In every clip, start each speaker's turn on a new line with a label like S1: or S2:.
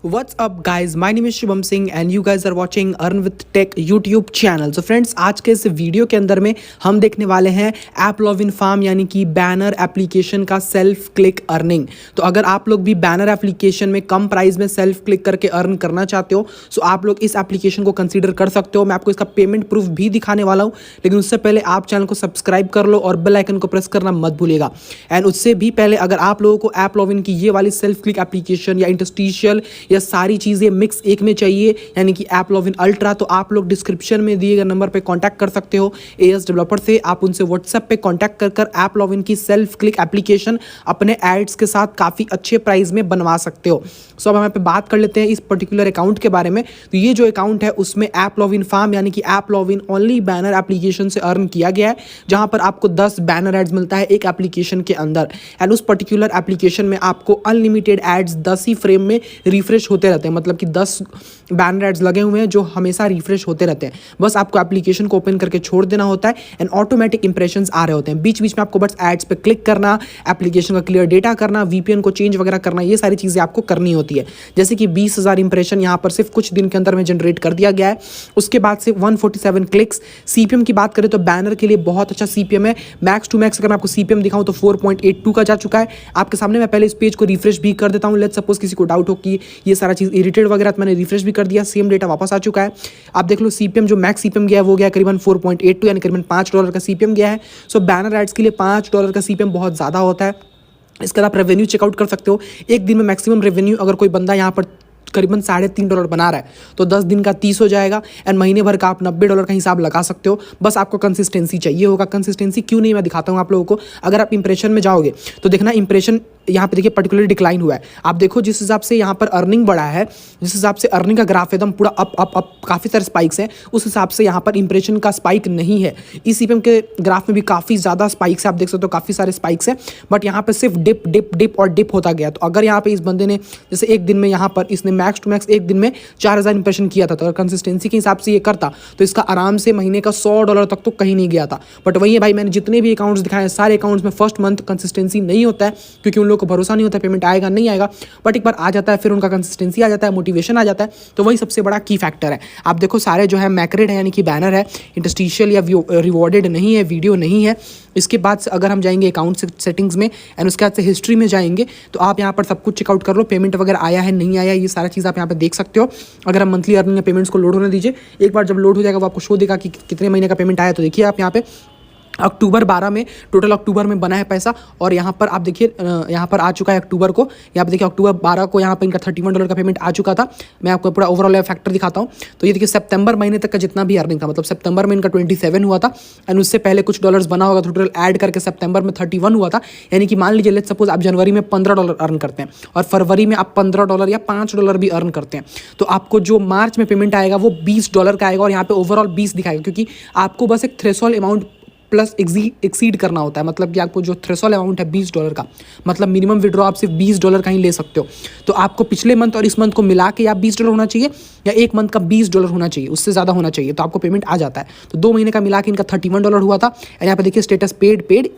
S1: What's up guys, my name is Shubham Singh and you guys are watching Earn with Tech YouTube channel. So friends, आज के इस video के अंदर में हम देखने वाले हैं एपलॉविन फार्म यानी कि बैनर एप्लीकेशन का सेल्फ क्लिक अर्निंग। तो अगर आप लोग भी बैनर एप्लीकेशन में कम प्राइस में सेल्फ क्लिक करके अर्न करना चाहते हो सो आप लोग इस एप्लीकेशन को कंसीडर कर सकते हो। मैं आपको इसका पेमेंट प्रूफ भी दिखाने वाला हूँ, लेकिन उससे पहले आप चैनल को सब्सक्राइब कर लो और बेल आइकन को प्रेस करना मत भूलिएगा। एंड उससे भी पहले अगर आप लोगों को एपलॉविन की ये वाली सेल्फ क्लिक एप्लीकेशन या इंटरस्टिशियल या सारी चीज़ें मिक्स एक में चाहिए यानी कि एपलॉविन अल्ट्रा, तो आप लोग डिस्क्रिप्शन में दिए गए नंबर पे कांटेक्ट कर सकते हो एएस डेवलपर से। आप उनसे व्हाट्सएप पे कांटेक्ट कर एपलॉविन की सेल्फ क्लिक एप्लीकेशन अपने एड्स के साथ काफ़ी अच्छे प्राइस में बनवा सकते हो। सो अब हम यहाँ पे बात कर लेते हैं इस पर्टिकुलर अकाउंट के बारे में। तो ये जो अकाउंट है उसमें एपलॉविन फार्म यानी कि एपलॉविन ओनली बैनर एप्लीकेशन से अर्न किया गया है, जहां पर आपको 10 बैनर एड्स मिलता है एक एप्लीकेशन के अंदर। एंड उस पर्टिकुलर एप्लीकेशन में आपको अनलिमिटेड एड्स 10 ही फ्रेम में रिफ्रेश होते रहते हैं, मतलब कि 10 बैनर एड्स लगे हुए हैं जो हमेशा रिफ्रेश होते रहते हैं। बस आपको एप्लीकेशन को ओपन करके छोड़ देना होता है एंड ऑटोमेटिक इंप्रेशंस आ रहे होते हैं। बीच बीच में आपको बस एड्स पे क्लिक करना, एप्लीकेशन का क्लियर डेटा करना, वीपीएन को चेंज वगैरह करना, ये सारी चीज़ें आपको करनी होती है। जैसे कि 20,000 इंप्रेशन यहाँ पर सिर्फ कुछ दिन के अंदर में जनरेट कर दिया गया है। उसके बाद से 147 क्लिक्स। सीपीएम की बात करें तो बैनर के लिए बहुत अच्छा सीपीएम है। मैक्स टू मैक्स अगर मैं आपको सीपीएम दिखाऊं तो 4.82 का जा चुका है आपके सामने। मैं पहले इस पेज को रिफ्रेश भी कर देता हूं। लेट्स सपोज किसी को डाउट हो कि ये सारा चीज़ इरिटेड वगैरह, तो मैंने रिफ्रेश भी कर दिया, सेम डेटा वापस आ चुका है। आप देख लो सीपीएम जो मैक्स सीपीएम गया है वो गया करीबन 4.82 यानी करीबन $5 का सीपीएम गया है। सो बैनर एड्स के लिए $5 का सीपीएम बहुत ज़्यादा होता है। इसके बाद आप रेवेन्यू चेकआउट कर सकते हो। एक दिन में मैक्सिमम रेवेन्यू अगर कोई बंदा यहाँ पर करीबन $3.5 बना रहा है तो 10 दिन का 30 हो जाएगा एंड महीने भर का आप $90 का हिसाब लगा सकते हो। बस आपको कंसिस्टेंसी चाहिए होगा। कंसिस्टेंसी क्यों नहीं, मैं दिखाता हूँ आप लोगों को। अगर आप इंप्रेशन में जाओगे तो देखना इंप्रेशन यहाँ पे देखिए पर्टिकुलर डिक्लाइन हुआ है। आप देखो जिस हिसाब से यहाँ पर अर्निंग बढ़ा है, जिस हिसाब से अर्निंग का ग्राफ एकदम पूरा अप काफ़ी सारे स्पाइक्स हैं, उस हिसाब से यहाँ पर इंप्रेशन का स्पाइक नहीं है। इस सीपीएम के ग्राफ में भी काफ़ी ज़्यादा स्पाइक्स है, आप देख सकते हो काफ़ी सारे स्पाइक्स हैं, बट यहाँ पर सिर्फ डिप डिप डिप और डिप होता गया। तो अगर यहाँ पे इस बंदे ने जैसे एक दिन में यहाँ पर इसने मैक्स टू मैक्स एक दिन में 4,000 इंप्रेशन किया था, तो अगर कंसिस्टेंसी के हिसाब से ये करता तो इसका आराम से महीने का $100 तक तो कहीं नहीं गया था। बट वही है भाई, मैंने जितने भी अकाउंट्स दिखाए हैं सारे अकाउंट्स में फर्स्ट मंथ कंसिस्टेंसी नहीं होता है, क्योंकि उन लोगों को भरोसा नहीं होता है पेमेंट आएगा नहीं आएगा। बट एक बार आ जाता है फिर उनका कंसिस्टेंसी आ जाता है, मोटिवेशन आ जाता है। तो वही सबसे बड़ा की फैक्टर है। आप देखो सारे जो है मैक्रेड है यानी कि बैनर है, इंटरस्टिशियल या रिवॉर्डेड नहीं है, वीडियो नहीं है। इसके बाद से अगर हम जाएंगे अकाउंट सेटिंग्स में एंड उसके बाद से हिस्ट्री में जाएंगे तो आप यहाँ पर सब कुछ चेकआउट कर लो। पेमेंट वगैरह आया है नहीं आया, ये सारा चीज़ आप यहाँ पे देख सकते हो। अगर हम मंथली अर्निंग पेमेंट्स को लोड होने दीजिए, एक बार जब लोड हो जाएगा वो आपको शो देगा कि कितने महीने का पेमेंट आया। तो देखिए आप यहाँ पे अक्टूबर 12 में टोटल अक्टूबर में बना है पैसा, और यहाँ पर आप देखिए यहाँ पर आ चुका है अक्टूबर को। यहाँ पे देखिए अक्टूबर 12 को यहाँ पर इनका $31 का पेमेंट आ चुका था। मैं आपको पूरा ओवरऑल फैक्टर दिखाता हूँ। तो ये देखिए सितंबर महीने तक का जितना भी अर्निंग था, मतलब सितंबर में इनका 27 हुआ था एंड उससे पहले कुछ डॉलर्स बना होगा, टोटल ऐड करके सितंबर में 31 हुआ था। यानी कि मान लीजिए लेट्स सपोज आप जनवरी में $15 अर्न करते हैं और फरवरी में आप $15 या $5 भी अर्न करते हैं, तो आपको जो मार्च में पेमेंट आएगा वो $20 का आएगा और यहाँ पे ओवरऑल 20 दिखाएगा, क्योंकि आपको बस एक थ्रेशोल्ड अमाउंट प्लस एक्सीड करना होता है। मतलब कि आपको जो थ्रेशोल्ड अमाउंट है $20 का, मतलब मिनिमम विड्रॉ आप सिर्फ $20 का ही ले सकते हो। तो आपको पिछले मंथ और इस मंथ को मिला के या $20 होना चाहिए या एक मंथ का $20 होना चाहिए, उससे ज़्यादा होना चाहिए, तो आपको पेमेंट आ जाता है। तो 2 महीने का मिला के इनका $31 हुआ था। एंड यहाँ पे देखिए स्टेटस पेड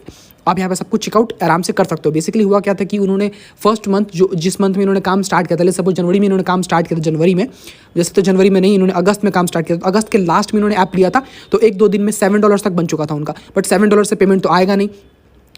S1: आप यहाँ पे सब कुछ चेकआउट आराम से कर सकते हो। बेसिकली हुआ क्या था कि उन्होंने फर्स्ट मंथ जो जिस मंथ में इन्होंने काम स्टार्ट किया था, सपोज जनवरी में इन्होंने काम स्टार्ट किया था, जनवरी में जैसे, तो जनवरी में नहीं, इन्होंने अगस्त में काम स्टार्ट किया था। तो अगस्त के लास्ट में इन्होंने ऐप लिया था, तो 1-2 दिन में $7 तक बन चुका था उनका। बट $7 से पेमेंट तो आएगा नहीं,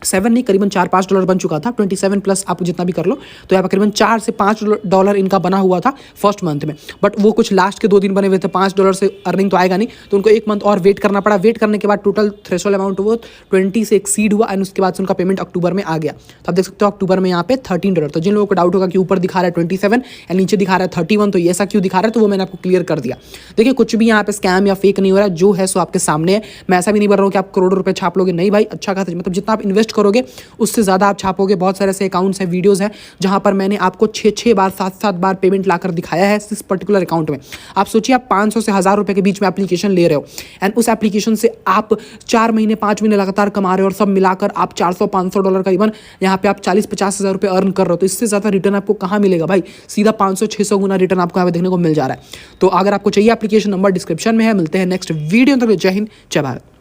S1: 7 नहीं करीबन $4-5 बन चुका था। 27 प्लस आप जितना भी कर लो तो यहाँ पर करीबन $4 से $5 इनका बना हुआ था फर्स्ट मंथ में। बट वो कुछ लास्ट के 2 दिन बने हुए थे, $5 से अर्निंग तो आएगा नहीं, तो उनको एक मंथ और वेट करना पड़ा। वेट करने के बाद टोटल थ्रेशोल्ड अमाउंट वो 20 से एक्सीड हुआ एंड उसके बाद से उनका पेमेंट अक्टूबर में आ गया। तो आप देख सकते हो अक्टूबर में यहाँ पे $13। तो जिन लोगों को डाउट होगा कि ऊपर दिखा रहा है 27 एंड नीचे दिखा रहा है 31, तो ये ऐसा क्यों दिखा रहा है, तो वो मैंने आपको क्लियर कर दिया। देखिए कुछ भी यहाँ पे स्कैम या फेक नहीं हो रहा है, जो है सो आपके सामने है। मैं ऐसा भी नहीं बोल रहा हूँ कि आप करोड़ों रुपए छाप लोगे, नहीं भाई, अच्छा खासा मतलब जितना आप इन्वेस्ट करोगे उससे ज़्यादा आप छापोगे। बहुत सारे ऐसे अकाउंट्स हैं, वीडियोस हैं जहां पर मैंने आपको 6-6 बार 7-7 बार पेमेंट लाकर दिखाया है इस पर्टिकुलर अकाउंट में। आप सोचिए आप 500 से 1000 रुपए के बीच में एप्लीकेशन ले रहे हो एंड उस एप्लीकेशन से आप 4 महीने 5 महीने लगातार कमा रहे हो और सब मिलाकर आप $400-500 करीबन यहाँ पे आप 40-50 हज़ार रुपये अर्न कर रहे हो। तो इससे ज़्यादा रिटर्न आपको कहाँ मिलेगा भाई? सीधा 500-600 गुना रिटर्न आपको यहाँ पे देखने को मिल जा रहा है। तो अगर आपको चाहिए एप्लीकेशन, नंबर डिस्क्रिप्शन में है। मिलते हैं नेक्स्ट वीडियो तक। जय हिंद, जय भारत।